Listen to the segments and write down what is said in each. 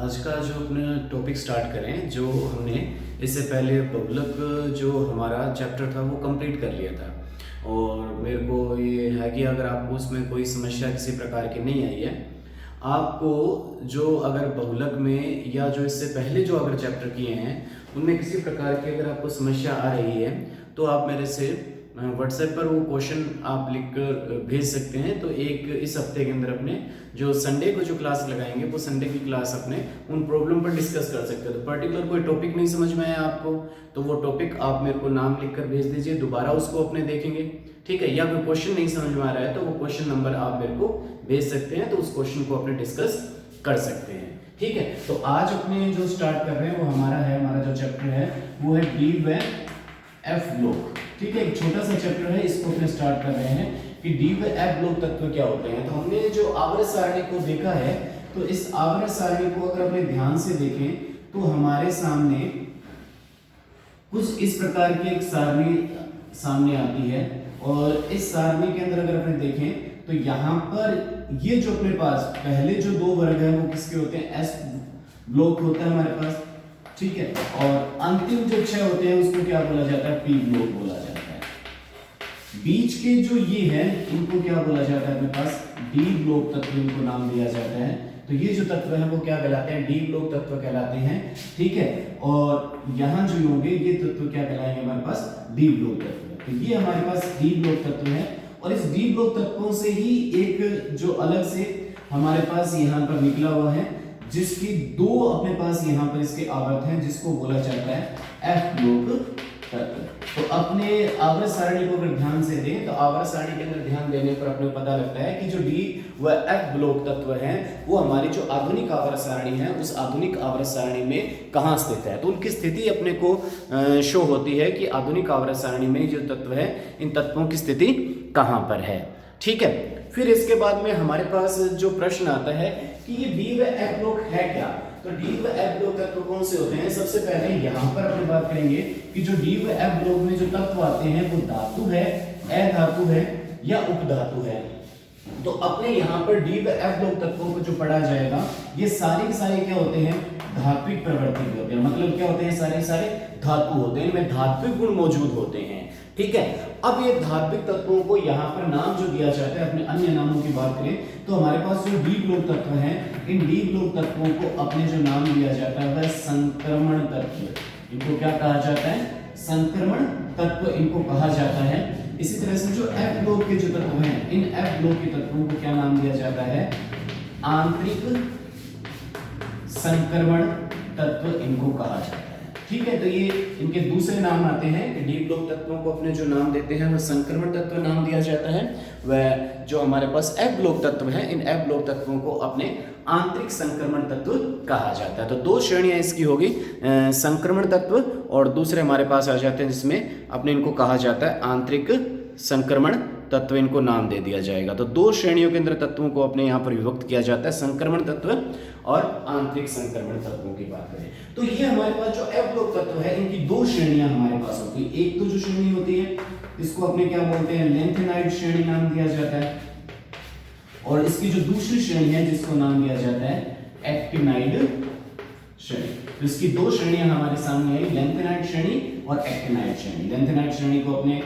आज का जो अपना टॉपिक स्टार्ट करें, जो हमने इससे पहले बहुलक जो हमारा चैप्टर था वो कंप्लीट कर लिया था। और मेरे को ये है कि अगर आपको उसमें कोई समस्या किसी प्रकार की नहीं आई है, आपको जो अगर बहुलक में या जो इससे पहले जो अगर चैप्टर किए हैं उनमें किसी प्रकार की अगर आपको समस्या आ रही है तो आप मेरे से व्हाट्सएप पर वो क्वेश्चन आप लिख कर भेज सकते हैं। तो एक इस हफ्ते के अंदर अपने जो संडे को जो क्लास लगाएंगे वो संडे की क्लास अपने उन प्रॉब्लम पर डिस्कस कर सकते हो। तो पर्टिकुलर कोई टॉपिक नहीं समझ में आया आपको तो वो टॉपिक आप मेरे को नाम लिख कर भेज दीजिए, दोबारा उसको अपने देखेंगे, ठीक है। या कोई क्वेश्चन नहीं समझ में आ रहा है तो वो क्वेश्चन नंबर आप मेरे को भेज सकते हैं, तो उस क्वेश्चन को अपने डिस्कस कर सकते हैं, ठीक है। तो आज अपने जो स्टार्ट कर रहे हैं वो हमारा जो चैप्टर है वो है डी व एफ ब्लॉक, ठीक है। एक छोटा सा चैप्टर है, इसको अपने स्टार्ट कर रहे हैं कि डी व एफ ब्लॉक तत्व क्या होते हैं। तो हमने जो आवर्त सारणी को देखा है, तो इस आवर्त सारणी को अगर अपने ध्यान से देखें तो हमारे सामने कुछ इस प्रकार की एक सारणी सामने आती है। और इस सारणी के अंदर अगर अपने देखें तो यहाँ पर ये जो अपने पास पहले जो दो वर्ग है वो किसके होते हैं, एस ब्लॉक होता है हमारे पास, ठीक है। और अंतिम जो 6 होते हैं उसको क्या बोला जाता है, पी ब्लॉक बोला जाता है। बीच के जो ये है इनको क्या बोला जाता है अपने पास, डी ब्लॉक तत्व इनको नाम दिया जाता है। तो ये जो तत्व है वो क्या कहलाते हैं, डी ब्लॉक तत्व कहलाते हैं, ठीक है। और यहाँ जो होंगे ये तत्व क्या कहलाएंगे हमारे पास, डी ब्लॉक तत्व। तो ये हमारे पास डी ब्लॉक तत्व है और इस डी ब्लॉक तत्वों से ही एक जो अलग से हमारे पास यहाँ पर निकला हुआ है जिसकी दो अपने पास यहाँ पर इसके आवर्त हैं जिसको बोला जाता है एफ ब्लॉक तत्व। तो अपने आवर्त सारणी को अगर ध्यान से दें तो आवर्त सारणी के अंदर ध्यान देने पर अपने पता लगता है कि जो डी व एफ ब्लॉक तत्व है वो हमारी जो आधुनिक आवर्त सारणी है उस आधुनिक आवर्त सारणी में कहाँ स्थित है। तो उनकी स्थिति अपने को शो होती है कि आधुनिक आवर्त सारणी में जो तत्व है इन तत्वों की स्थिति कहाँ पर है, ठीक है। फिर इसके बाद में हमारे पास जो प्रश्न आता है कि ये डी व एफ ब्लॉक है क्या। तो डी व एफ ब्लॉक तत्व कौन से होते हैं, सबसे पहले यहाँ पर अपनी बात करेंगे कि जो डी व एफ ब्लॉक में जो तत्व आते हैं वो धातु है, अधातु है या उपधातु है। तो अपने यहाँ पर डी व एफ ब्लॉक तत्वों को जो पढ़ा जाएगा ये सारे के सारे क्या होते हैं, धात्विक प्रवृत्ति के होते हैं। मतलब क्या होते हैं, सारे सारे धातु होते हैं, इनमें धात्विक गुण मौजूद होते हैं, ठीक है। अब ये धात्विक तत्वों को यहाँ पर नाम जो दिया जाता है, अपने अन्य नामों की बात करें तो हमारे पास जो डी ब्लॉक तत्व हैं इन डी ब्लॉक तत्वों को अपने जो नाम दिया जाता है वह संक्रमण तत्व। इनको क्या कहा जाता है, संक्रमण तत्व इनको कहा जाता है। इसी तरह से जो एफ ब्लॉक के जो तत्व हैं इन एफ ब्लॉक के तत्वों को क्या नाम दिया जाता है, आंतरिक संक्रमण तत्व इनको कहा जाता है, ठीक है। तो ये इनके दूसरे नाम आते हैं कि डी ब्लॉक तत्वों को अपने जो नाम देते हैं वह संक्रमण तत्व नाम दिया जाता है। वह जो हमारे पास एफ ब्लॉक तत्व है इन एफ ब्लॉक तत्वों को अपने आंतरिक संक्रमण तत्व कहा जाता है। तो दो श्रेणियां इसकी होगी, संक्रमण तत्व और दूसरे हमारे पास आ जाते हैं जिसमें अपने इनको कहा जाता है आंतरिक संक्रमण तत्व, इनको नाम दे दिया जाएगा। तो दो श्रेणियों के अंदर तत्वों को अपने यहाँ पर विभक्त किया जाता है, संक्रमण तत्व और आंतरिक संक्रमण तत्वों की बात करें तो ये हमारे पास जो एफ ब्लॉक तत्व है इनकी दो श्रेणियां हमारे पास होती है। एक तो जो श्रेणी होती है इसको अपने क्या बोलते हैं, लेंथेनाइड श्रेणी नाम दिया जाता है। और इसकी जो दूसरी श्रेणी है जिसको नाम दिया जाता है एक्टिनाइड श्रेणी। तो इसकी दो श्रेणियां हमारे सामने आई, लेंथेनाइड श्रेणी और एक्टिनाइड श्रेणी। लेंथेनाइड श्रेणी को अपने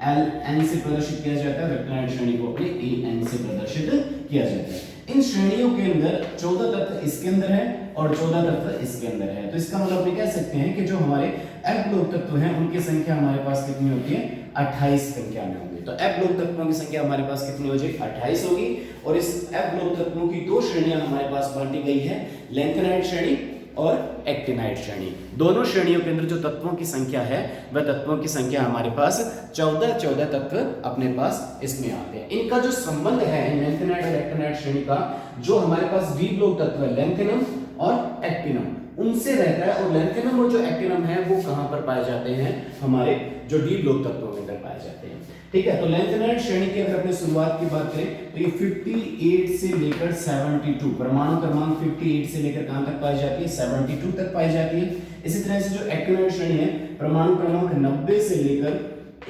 Ln से प्रदर्शित किया जाता है, एक्टिनाइड श्रेणी को अपने An से प्रदर्शित किया जाता है। इन श्रेणियों के अंदर 14 तत्व इसके अंदर है और 14 तत्व इसके अंदर है। तो इसका मतलब हम कह सकते हैं कि जो हमारे एफ ब्लॉक तत्व हैं उनकी संख्या हमारे पास कितनी होती है, 28 संख्या में होगी। तो एफ ब्लॉक तत्वों की संख्या हमारे पास कितनी हो जाएगी, 28 होगी। और इस एफ ब्लॉक तत्वों की दो श्रेणियां हमारे पास बांटी गई है, लेंथेनाइड श्रेणी और एक्टिनाइड श्रेणी। दोनों श्रेणियों के अंदर जो तत्वों की संख्या है वह तत्वों की संख्या हमारे पास 14 तत्व अपने पास इसमें आते हैं। इनका जो संबंध है लेंथेनाइड और एक्टिनाइड श्रेणी का, जो हमारे पास डी ब्लॉक तत्व है लेंथेनम और एक्टिनम उनसे रहता है। और लेंथेनम और जो एक्टिनम है वो कहां पर पाए जाते हैं, हमारे जो डी ब्लॉक तत्वों के अंदर पाए जाते हैं, ठीक है। तो लेंथेनाइड श्रेणी की अगर अपने शुरुआत की बात करें तो ये 58 से लेकर 72 परमाणु क्रमांक 58 से लेकर कहां तक पाई जाती है, 72 तक पाई जाती है। इसी तरह से जो एक्टिनाइड श्रेणी है परमाणु क्रमांक 90 से लेकर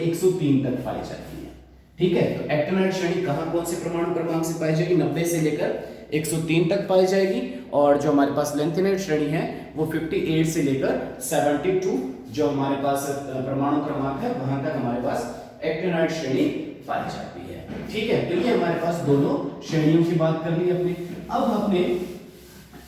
103 तक पाई जाती है, ठीक है। तो एक्टिनाइड श्रेणी कहां कौन से परमाणु क्रमांक से पाई जाएगी, 90 से लेकर 103 तक पाई जाएगी। और जो हमारे पास लेंथेनाइड श्रेणी है वो 58 से लेकर 72 जो हमारे पास परमाणु क्रमांक है वहां तक हमारे पास एक्टिनाइड श्रेणी पाई जाती है। ठीक है, तो ये हमारे पास दोनों श्रेणियों की बात कर ली अपने। अब अपने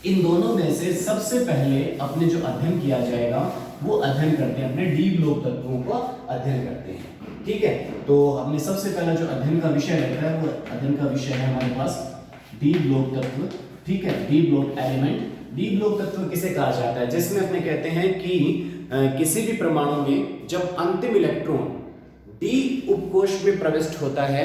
इन दोनों में से सबसे पहले अपने जो अध्ययन किया जाएगा वो अध्ययन करते हैं, अपने डी ब्लॉक तत्वों का अध्ययन करते हैं। ठीक है, तो हमने सबसे पहला जो अध्ययन का विषय रखा है वो अध्ययन का विषय है हमारे पास डी ब्लॉक तत्व। ठीक है, D block element. D block तत्व किसे कहा जाता है? जिसमें अपने कहते हैं कि किसी भी परमाणु में जब अंतिम इलेक्ट्रॉन डी उपकोष में प्रविष्ट होता है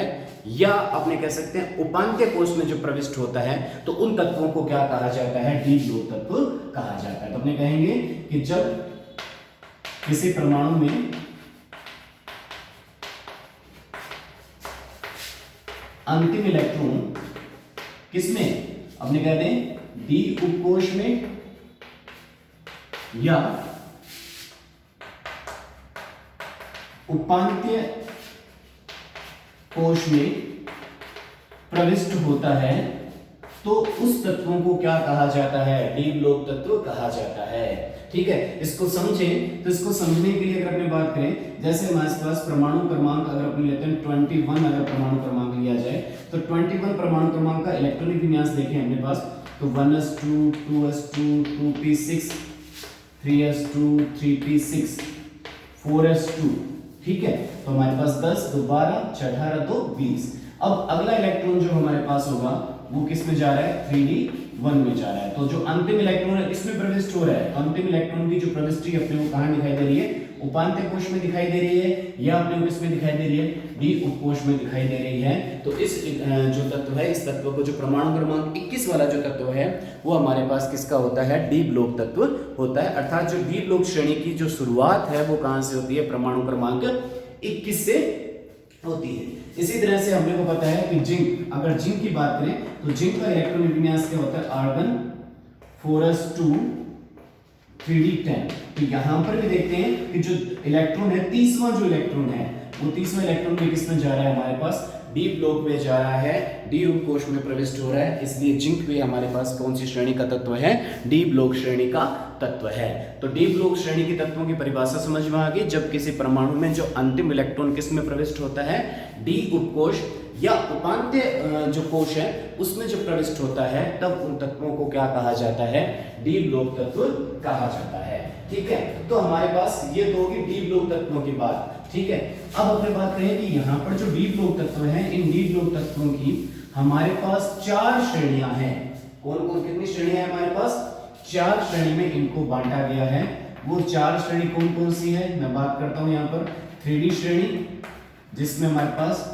या अपने कह सकते हैं उपांत्य कोष में जो प्रविष्ट होता है तो उन तत्वों को क्या कहा जाता है? डी ब्लॉक तत्व कहा जाता है। तो अपने कहेंगे कि जब किसी परमाणु में अंतिम इलेक्ट्रॉन किसमें, अपने कहते हैं डी उपकोष में या उपांत्य कोश में प्रविष्ट होता है तो उस तत्वों को क्या कहा जाता है? डी ब्लॉक तत्व कहा जाता है। ठीक है, इसको समझें। तो इसको समझने के लिए अगर अपने बात करें, जैसे हमारे पास परमाणु क्रमांक अगर अपने लेते हैं 21 अगर परमाणु क्रमांक लिया जाए तो 21 परमाणु क्रमांक का इलेक्ट्रॉनिक विन्यास देखें अपने पास तो 1s2 2s2 2p6 3s2 3p6 4s2। ठीक है, तो हमारे पास 10 2 12 6 18 2 20। अब अगला इलेक्ट्रॉन जो हमारे पास होगा वो किस में जा रहा है? 3d1 में जा रहा है। तो जो अंतिम इलेक्ट्रॉन है इसमें प्रविष्ट हो रहा है, अंतिम इलेक्ट्रॉन की जो प्रविष्टि अपने को कहां दिखाई दे रही है? उपांत्य कोश में दिखाई दे रही है या अपने को किसमें दिखाई दे रही है? डी उपकोष में दिखाई दे रही है। तो इस जो तत्व है, इस तत्व को जो परमाणु क्रमांक 21 वाला जो तत्व है वो हमारे पास किसका होता है? डी ब्लॉक तत्व होता है। अर्थात जो डी ब्लॉक श्रेणी की जो शुरुआत है वो कहां से होती है? परमाणु क्रमांक 21 से होती है। इसी तरह से हमने को पता है कि जिंक, अगर जिंक की बात करें तो जिंक का इलेक्ट्रॉन विन्यास क्या होता है? Argon 4s2 3d10। तो यहां पर भी देखते हैं कि जो इलेक्ट्रॉन है 30वां जो इलेक्ट्रॉन है वो 30वां इलेक्ट्रॉन भी किसमें जा रहा है? हमारे पास डी ब्लॉक में जा रहा है, डी उपकोष में प्रविष्ट हो रहा है। इसलिए जिंक भी हमारे पास कौन सी श्रेणी का तत्व है? डी ब्लॉक श्रेणी का तत्व है। तो डी ब्लॉक श्रेणी के तत्वों की परिभाषा समझ में आ गई। जब किसी परमाणु में जो अंतिम इलेक्ट्रॉन किस में प्रविष्ट होता है? डी उपकोष या उपांत्य जो कोश है उसमें जो प्रविष्ट होता है तब उन तत्वों को क्या कहा जाता है? डी ब्लॉक तत्व कहा जाता है। ठीक है, तो हमारे पास ये तो होगी डी ब्लॉक तत्वों की बात। ठीक है, अब अपने बात करें कि यहाँ पर जो डी ब्लॉक तत्व हैं, इन डी ब्लॉक तत्वों की हमारे पास 4 श्रेणियां हैं। कौन कौन कितनी श्रेणियां हैं हमारे पास? 4 श्रेणी में इनको बांटा गया है। वो 4 श्रेणी कौन कौन सी है मैं बात करता हूं यहाँ पर। 3D श्रेणी जिसमें हमारे पास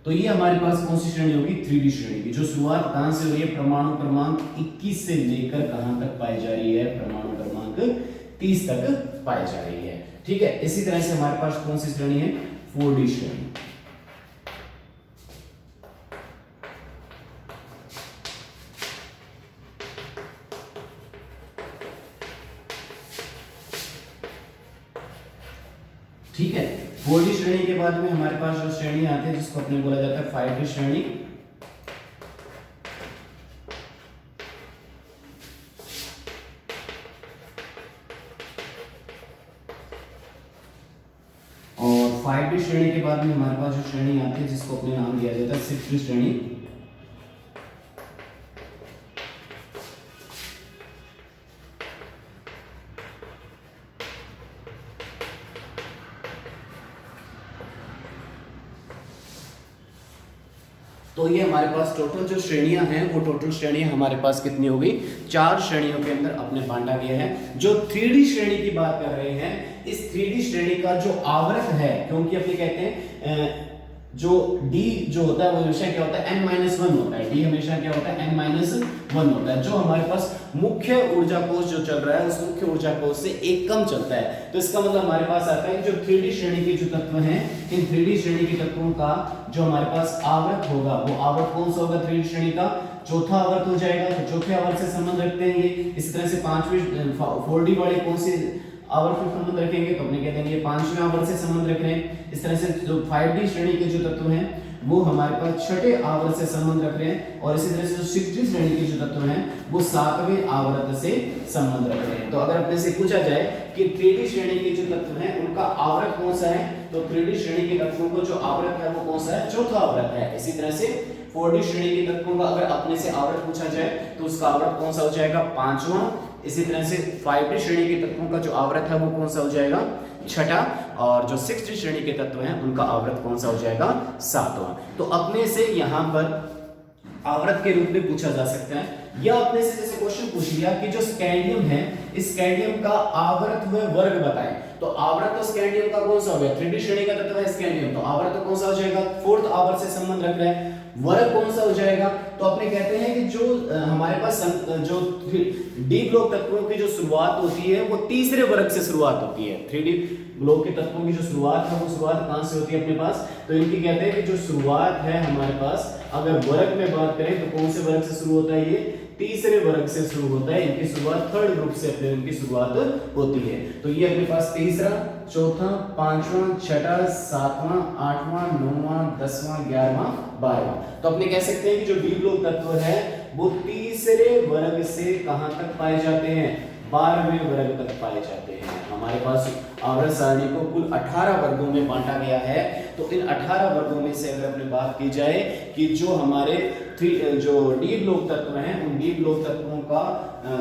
तो ये हमारे पास कौन सी श्रेणी होगी? 3D श्रेणी की, जो शुरुआत कहां से हो रही है? परमाणु क्रमांक 21 से लेकर कहां तक पाई जा रही है? परमाणु क्रमांक 30 तक पाई जा रही है। ठीक है, इसी तरह से हमारे पास कौन सी श्रेणी है? 4D श्रेणी। ठीक है, 4D श्रेणी के बाद में हमारे पास जो श्रेणी आती है जिसको अपने बोला जाता है 5D श्रेणी। और 5D श्रेणी के बाद में हमारे पास जो श्रेणी आती है जिसको अपने नाम दिया जाता है 6D श्रेणी। तो ये हमारे पास टोटल जो श्रेणियां हैं वो टोटल श्रेणियां हमारे पास कितनी हो गई? 4 श्रेणियों के अंदर अपने बांटा गया है। जो 3D श्रेणी की बात कर रहे हैं, इस 3D श्रेणी का जो आवृत है, क्योंकि अपने कहते हैं जो D जो होता है वो हमेशा क्या होता है n-1 होता है। D हमेशा क्या होता है n-1 होता है। जो हमारे पास मुख्य ऊर्जा कोश जो चल रहा है उस मुख्य ऊर्जा कोश से एक कम चलता है। तो इसका मतलब हमारे पास आता है जो 3D श्रेणी के जो तत्व हैं, इन 3D श्रेणी के तत्वों का जो हमारे पास आवर्त होगा वो आवर्त कौन सा होगा 3D श्रेणी का? चौथा आवर्त हो जाएगा। तो चौथे आवर्त से संबंध रखते हैं ये। इसी तरह से 4D वाले कौन से आवर्त से संबंध रखेंगे? तो अपने कहते हैं ये 5वें आवर्त से संबंध रख रहे हैं। इस तरह से जो 5D श्रेणी के जो तत्व हैं वो हमारे पास छठे आवर्त से संबंध रख रहे हैं, और इसी तरह से जो 6D श्रेणी के जो तत्व हैं वो 7वें आवर्त से संबंध रख रहे हैं। तो अगर अपने से पूछा जाए कि 3D श्रेणी के जो तत्व हैं उनका आवर्त कौन सा है, तो 3D श्रेणी के तत्वों को जो आवर्त है वो कौन सा है? चौथा आवर्त है। इसी तरह से 4D श्रेणी के तत्वों का अगर अपने से आवर्त पूछा जाए तो उसका आवर्त कौन सा हो जाएगा? 5वां। इसी तरह से 5D श्रेणी के तत्वों का जो आवर्त है वो कौन सा हो जाएगा? छठा। और जो 6D श्रेणी के तत्व हैं उनका आवर्त कौन सा हो जाएगा? 7वां। तो अपने से यहाँ पर आवर्त के रूप में पूछा जा सकता है, या अपने से जैसे क्वेश्चन पूछ लिया कि जो स्कैंडियम है इस स्कैंडियम का आवर्त व वर्ग बताएं। तो आवर्त तो स्कैंडियम का कौन सा हो गया? 3D श्रेणी का तत्व है स्कैंडियम, तो आवर्त तो कौन सा हो जाएगा? 4th आवर्त से संबंध रख रहा है। वर्ग कौन सा हो जाएगा? तो अपने कहते हैं कि जो हमारे पास जो डी ब्लॉक तत्वों की जो शुरुआत होती है वो तीसरे वर्ग से शुरुआत होती है। 3D ब्लॉक के तत्वों की जो शुरुआत है वो शुरुआत कहां से होती है अपने पास? तो इनकी कहते हैं कि जो शुरुआत है हमारे पास, अगर वर्ग में बात करें तो कौन से वर्ग से शुरू होता है? ये तीसरे वर्ग से शुरू होता है। इनकी शुरुआत 3rd ग्रुप से अपने इनकी शुरुआत होती है। तो ये अपने पास तीसरा, चौथा, 5वां, छठा, 7वां, 8वां, 9वां, 10वां, 11वां, 12वां। तो अपने कह सकते हैं कि जो डी ब्लॉक तत्व है वो तीसरे वर्ग से कहां तक पाए जाते हैं? 12वें वर्ग तक पाए जाते हैं। हमारे पास आवर्त सारणी को कुल 18 वर्गों में बांटा गया है। तो इन 18 वर्गों में से अगर अपने बात की जाए कि जो हमारे जो डी ब्लॉक तत्व हैं उन डी ब्लॉक तत्वों का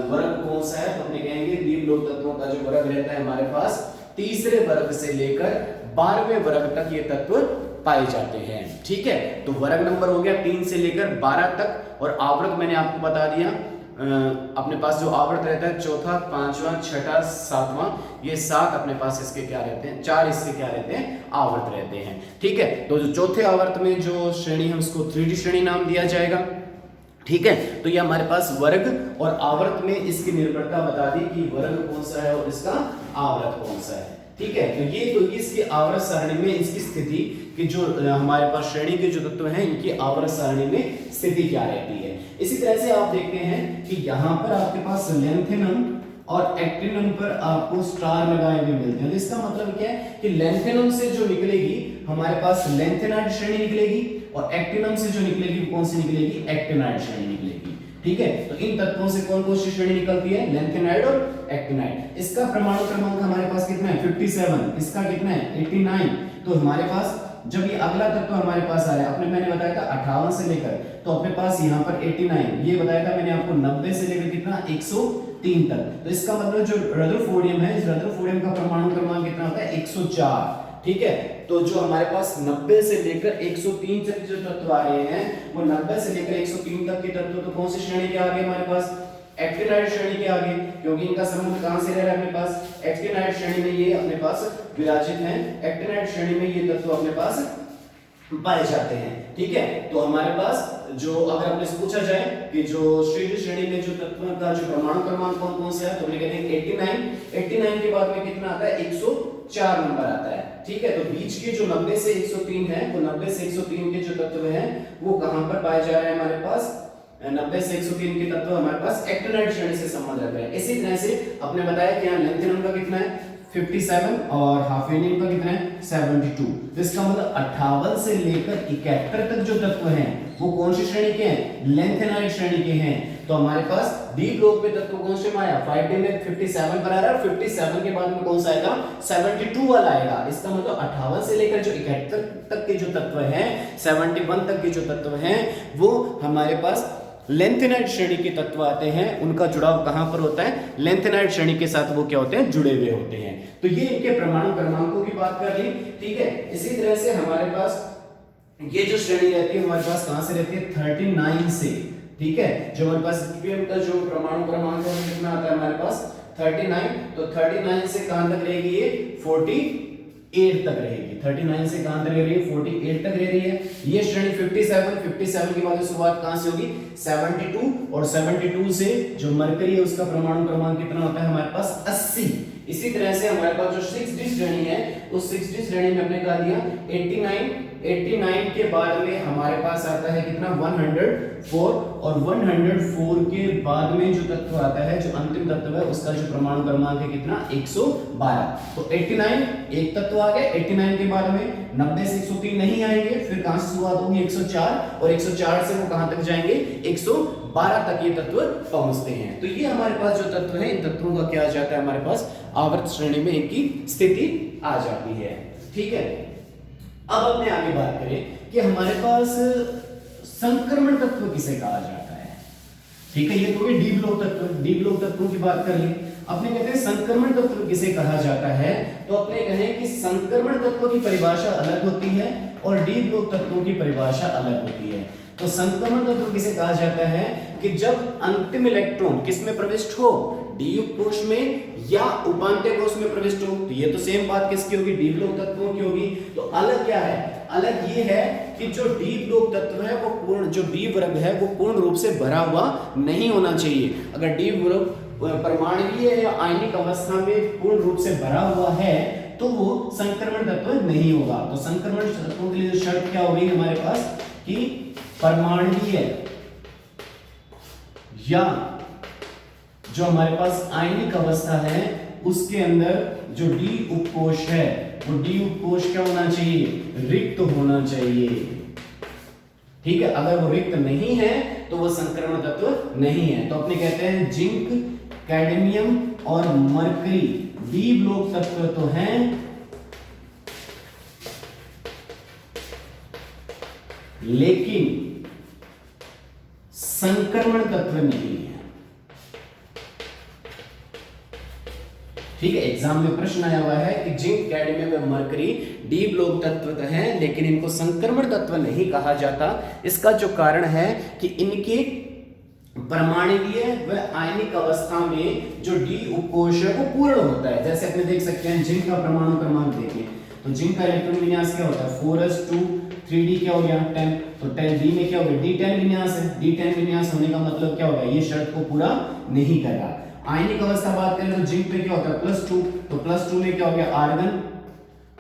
वर्ग कौन सा है, तो अपने कहेंगे डी ब्लॉक तत्वों का जो वर्ग रहता है हमारे पास तीसरे वर्ग से लेकर 12वें वर्ग तक ये तत्व पाए जाते हैं। ठीक है, तो वर्ग नंबर हो गया 3 से लेकर 12 तक, और आवर्त मैंने आपको बता दिया अपने पास जो आवर्त रहता है चौथा, 5वां, छठा, 7वां, ये 7 अपने पास इसके क्या रहते हैं? 4 इसके क्या रहते हैं? आवर्त रहते हैं। ठीक है, तो जो चौथे आवर्त में जो श्रेणी है उसको 3D श्रेणी नाम दिया जाएगा। ठीक है, तो ये हमारे पास वर्ग और आवर्त में इसकी निर्भरता बता दी कि वर्ग कौन सा है और इसका आवर्त कौन सा है। ठीक है, तो ये इसकी आवर्त सारणी में इसकी स्थिति कि जो हमारे पास श्रेणी के जो तत्व हैं इनकी आवर्त सारणी में स्थिति क्या रहती है। इसी तरह से आप देखते हैं कि यहाँ पर आपके पास लेंथेनम और एक्टिनम पर आपको स्टार लगाए हुए मिलते हैं। तो इसका मतलब क्या है कि लेंथेनम से जो निकलेगी हमारे पास लेंथेनाइड श्रेणी निकलेगी, और एक्टिनम से जो निकलेगी कौन सी निकलेगी? एक्टिनाइड श्रेणी निकलेगी। ठीक है, तो इन तत्वों से कौन कौन सी श्रेणी निकलती है? लेंथेनाइड और एक्टिनाइड। इसका परमाणु क्रमांक हमारे पास कितना है? 57। इसका कितना है? 89। तो हमारे पास जब ये अगला तत्व हमारे पास आ रहा है, अपने मैंने बताया था 58 से लेकर, तो अपने पास यहाँ पर 89, ये बताया था मैंने आपको 90 से लेकर कितना? 103 तक। तो इसका मतलब जो रदरफोर्डियम है, इस रदरफोर्डियम का परमाणु क्रमांक कितना होता है? 104। ठीक है, तो जो हमारे पास 90 से लेकर 103 तक जो तत्व आ रहे हैं वो 90 से लेकर 103 तक के तत्व तो कौन सी श्रेणी के आ गए हमारे पास? एक्टिनाइड श्रेणी के आगे, क्योंकि इनका संबंध कहां से रह रहा है अपने पास? एक्टिनाइड श्रेणी में ये अपने पास विराजित हैं। एक्टिनाइड श्रेणी में ये तत्व अपने पास पाए जाते हैं। ठीक है, तो हमारे पास जो अगर अपने से पूछा जाए कि जो श्रेणी में जो तत्व का जो परमाणु क्रमांक कौन कौन सा है, तो हम कहते हैं 89। 89 के बाद में कितना आता है? 104 नंबर आता है। ठीक है, तो बीच के जो 90 से 103 है, तो 90 से 103 के जो तत्व हैं वो कहां पर पाए जा रहे हैं हमारे पास? 90 से 103 के तत्व हमारे पास एक्टिनाइड श्रेणी से संबंध रख रहे हैं। इसी तरह से आपने बताया कि यहाँ लेंथेनम का कितना है? 57, और हाफेनियम का कितना है? 72। तो इसका मतलब 58 से लेकर 71 तक जो तत्व हैं वो कौन सी श्रेणी के हैं? लेंथेनाइड श्रेणी के हैं। तो हमारे पास डी ब्लॉक में तत्व कौन से आया? 5D में 57 पर आ रहा है, और 57 के बाद में कौन सा आएगा? 72 वाला आएगा। इसका मतलब 58 से लेकर जो 71 तक के जो तत्व हैं, 71 तक के जो तत्व हैं वो हमारे पास लेंथेनाइड श्रेणी के तत्व आते हैं। उनका जुड़ाव कहां पर होता है? लेंथेनाइड श्रेणी के साथ वो क्या होते हैं? जुड़े हुए होते हैं। तो ये इनके परमाणु क्रमांकों की बात कर ली। ठीक है, इसी तरह से हमारे पास ये जो श्रेणी रहती है हमारे पास कहां से रहती है? 39 से। ठीक है, जो हमारे पास ppm का जो परमाणु क्रमांक है कितना आता है हमारे पास? 39। तो 39 से कहां तक रहेगी? ये 48 तक रहेगी। 39 से कहां तक ले रही है, 48 तक ले रही है। ये श्रेणी 57 के बाद शुरुआत कहां से होगी, 72, और 72 से जो मरकरी है उसका परमाणु क्रमांक कितना होता है हमारे पास, 80। इसी तरह से हमारे पास जो 6D श्रेणी है उस 6D श्रेणी में हमने कहा दिया 89 के बाद में हमारे पास आता है कितना, 104, और 104 के बाद में जो तत्व आता है, जो अंतिम तत्व है उसका जो परमाणु क्रमांक है कितना, 112। तो 89 एक तत्व आ गया, 89 के बाद में 90 से 103 नहीं आएंगे, फिर कहां से शुरुआत होगी, 104, और 104 से वो कहां तक जाएंगे, 112 तक ये तत्व पहुंचते हैं। तो ये हमारे पास जो तत्व है, इन तत्वों का क्या आ जाता है हमारे पास, आवर्त श्रेणी में इनकी स्थिति आ जाती है। ठीक है, अब अपने आगे बात करें कि हमारे पास संक्रमण तत्व किसे कहा जाता है। ठीक है, ये तो डी ब्लॉक तत्वों की बात कर ली। अपने कहते हैं संक्रमण तत्व किसे कहा जाता है, तो अपने कहें कि संक्रमण तत्व की परिभाषा अलग होती है और डी ब्लॉक तत्वों की परिभाषा अलग होती है। तो संक्रमण तत्व किसे कहा जाता है कि जब अंतिम इलेक्ट्रॉन किस में प्रविष्ट हो, डी उप कोश में या उपांत्य कोश में प्रविष्ट हो। तो ये तो सेम बात किसकी होगी, डी ब्लॉक तत्वों की होगी। तो अलग क्या है, अलग ये है कि जो डी ब्लॉक तत्व है वो पूर्ण, जो डी वर्ग है वो पूर्ण रूप से भरा हुआ नहीं होना चाहिए। अगर डी वर्ग परमाणुकीय या आयनिक अवस्था में पूर्ण रूप से भरा हुआ है तो वो संक्रमण तत्व नहीं होगा। तो संक्रमण तत्वों के लिए जो शर्त क्या होगी हमारे पास कि परमाणुकीय या जो हमारे पास आयनिक अवस्था है उसके अंदर जो डी उपकोश है वो डी उपकोश क्या होना चाहिए, रिक्त होना चाहिए। ठीक है, अगर वो रिक्त नहीं है तो वो संक्रमण तत्व नहीं है। तो अपने कहते हैं जिंक, कैडमियम और मरकरी डी ब्लॉक तत्व तो हैं, लेकिन संक्रमण तत्व नहीं है। ठीक है, एग्जाम में प्रश्न आया हुआ है कि जिंक, कैडमियम और मरकरी डी ब्लॉक तत्व तो हैं लेकिन इनको संक्रमण तत्व नहीं कहा जाता। इसका जो कारण है कि इनके परमाणुकीय व आयनिक अवस्था में जो डी उपकोश है वो पूर्ण होता है। जैसे अपने देख सकते हैं जिंक का परमाणु क्रमांक देखिए, तो जिंक का इलेक्ट्रॉन विन्यास क्या होता है, 4s2, 3d क्या हो गया 10, तो 10d में क्या हो गया, d10 विन्यास है। d10 विन्यास होने का मतलब क्या होगा, ये शर्त को पूरा नहीं कर रहा। आयनिक अवस्था बात करें तो जिंक पे क्या होता है +2, तो +2 में क्या हो गया आर्गन,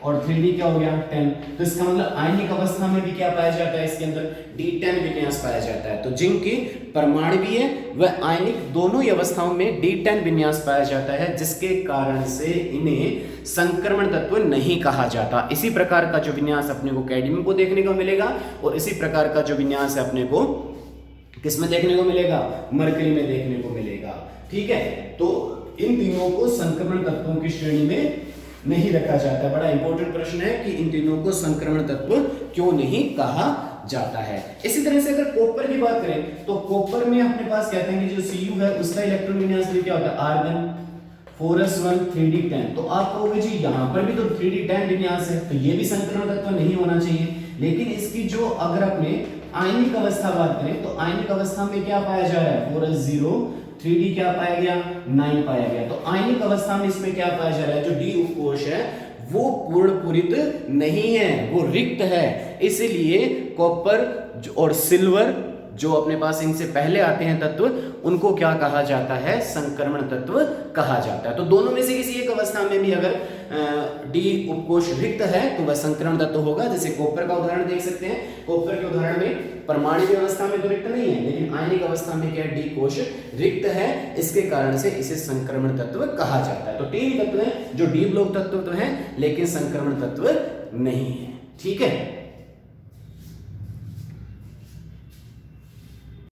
और 3d क्या हो गया 10। तो इसका मतलब आयनिक अवस्था में भी क्या पाया जाता है, इसके अंदर d10 विन्यास पाया जाता है। तो जिंक की परमाणुकीय व आयनिक दोनों ही अवस्थाओं में d10 विन्यास पाया जाता है, जिसके कारण से इन्हें संक्रमण तत्व नहीं कहा जाता। इसी प्रकार का जो विन्यास अपने को कैडमियम को देखने को मिलेगा और इसी प्रकार का जो विन्यास है अपने को किसमें देखने को मिलेगा, मरकरी में देखने को मिलेगा। ठीक है, तो इन तीनों को संक्रमण तत्वों की श्रेणी में नहीं रखा जाता। बड़ा इंपॉर्टेंट प्रश्न है कि इन तीनों को संक्रमण तत्व क्यों नहीं कहा जाता है। इसी तरह से अगर कॉपर की बात करें तो कॉपर में अपने पास कहते हैं कि जो Cu है उसका इलेक्ट्रॉन विन्यास क्या होता है, आर्गन, 4s1, 3d10। तो आप कहोगे जी यहाँ पर भी तो 3d10 विन्यास है, तो ये भी संक्रमण तत्व नहीं होना चाहिए। लेकिन इसकी जो अगर अपने आयनिक अवस्था बात करें तो आयनिक अवस्था में क्या पाया जा रहा है, 4s0, 3d क्या पाया गया, 9 पाया गया। तो आयनिक अवस्था में इसमें क्या पाया जा रहा है, जो डी उपकोश है वो पूर्ण पूरित नहीं है, वो रिक्त है। इसलिए कॉपर और सिल्वर जो अपने पास इनसे पहले आते हैं तत्व, उनको क्या कहा जाता है, संक्रमण तत्व कहा जाता है। तो दोनों में से किसी एक अवस्था में भी अगर डी उपकोश रिक्त है तो वह संक्रमण तत्व होगा। जैसे कॉपर का उदाहरण देख सकते हैं, कॉपर के उदाहरण में परमाणु अवस्था में तो रिक्त नहीं है, लेकिन आयनिक अवस्था में क्या डी कोश रिक्त है, इसके कारण से इसे संक्रमण तत्व कहा जाता है। तो तीन तत्व हैं जो डी ब्लॉक तत्व तो हैं लेकिन संक्रमण तत्व नहीं है। ठीक है।